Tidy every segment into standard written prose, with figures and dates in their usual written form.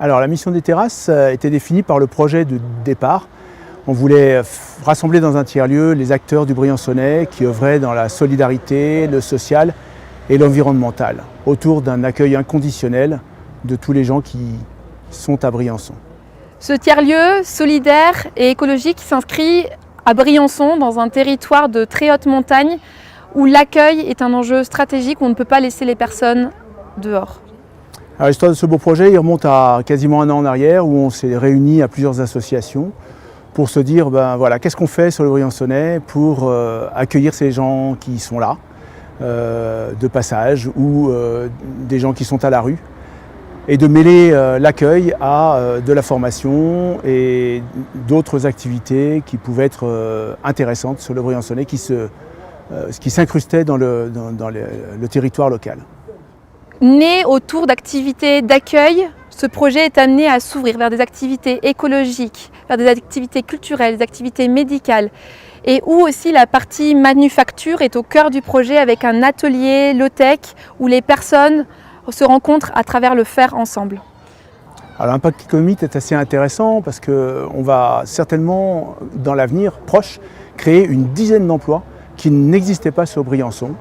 Alors la mission des terrasses était définie par le projet de départ. On voulait rassembler dans un tiers-lieu les acteurs du Briançonnais qui œuvraient dans la solidarité, le social et l'environnemental, autour d'un accueil inconditionnel de tous les gens qui sont à Briançon. Ce tiers-lieu solidaire et écologique s'inscrit à Briançon, dans un territoire de très haute montagne où l'accueil est un enjeu stratégique, où on ne peut pas laisser les personnes dehors. L'histoire de ce beau projet, il remonte à quasiment un an en arrière, où on s'est réunis à plusieurs associations pour se dire, voilà, qu'est-ce qu'on fait sur le Briançonnais pour accueillir ces gens qui sont là, de passage, ou des gens qui sont à la rue, et de mêler l'accueil à de la formation et d'autres activités qui pouvaient être intéressantes sur le Briançonnais, qui s'incrustaient dans le territoire local. Né autour d'activités d'accueil, ce projet est amené à s'ouvrir vers des activités écologiques, vers des activités culturelles, des activités médicales, et où aussi la partie manufacture est au cœur du projet avec un atelier low-tech où les personnes se rencontrent à travers le faire ensemble. Alors l'impact économique est assez intéressant parce qu'on va certainement, dans l'avenir proche, créer une dizaine d'emplois qui n'existaient pas sur Briançon.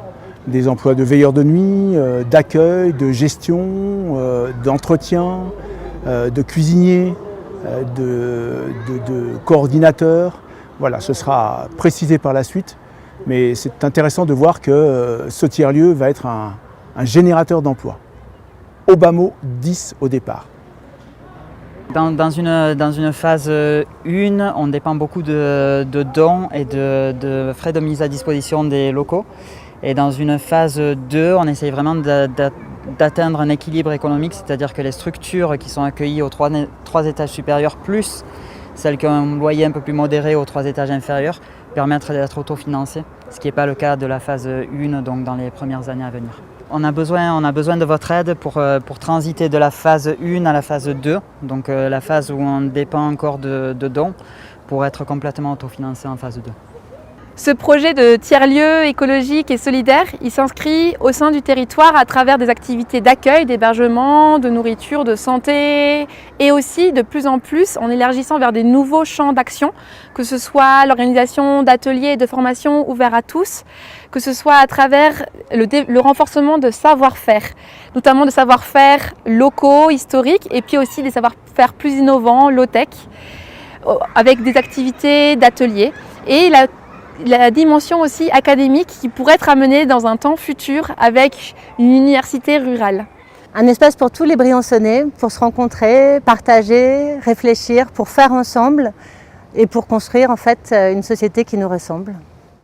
Des emplois de veilleurs de nuit, d'accueil, de gestion, d'entretien, de cuisiniers, de coordinateurs. Voilà, ce sera précisé par la suite, mais c'est intéressant de voir que ce tiers-lieu va être un générateur d'emplois. Au bas mot, 10 au départ. Dans une phase 1, on dépend beaucoup de dons et de frais de mise à disposition des locaux. Et dans une phase 2, on essaye vraiment d'atteindre un équilibre économique, c'est-à-dire que les structures qui sont accueillies aux 3 étages supérieurs, plus celles qui ont un loyer un peu plus modéré aux 3 étages inférieurs, permettent d'être autofinancées, ce qui n'est pas le cas de la phase 1, donc dans les premières années à venir. On a besoin de votre aide pour transiter de la phase 1 à la phase 2, donc la phase où on dépend encore de dons, pour être complètement autofinancé en phase 2. Ce projet de tiers-lieu écologique et solidaire, il s'inscrit au sein du territoire à travers des activités d'accueil, d'hébergement, de nourriture, de santé, et aussi de plus en plus en élargissant vers des nouveaux champs d'action, que ce soit l'organisation d'ateliers et de formations ouverts à tous, que ce soit à travers le renforcement de savoir-faire, notamment de savoir-faire locaux, historiques, et puis aussi des savoir-faire plus innovants, low-tech, avec des activités d'ateliers. Et la dimension aussi académique qui pourrait être amenée dans un temps futur avec une université rurale. Un espace pour tous les Briançonnais, pour se rencontrer, partager, réfléchir, pour faire ensemble et pour construire en fait une société qui nous ressemble.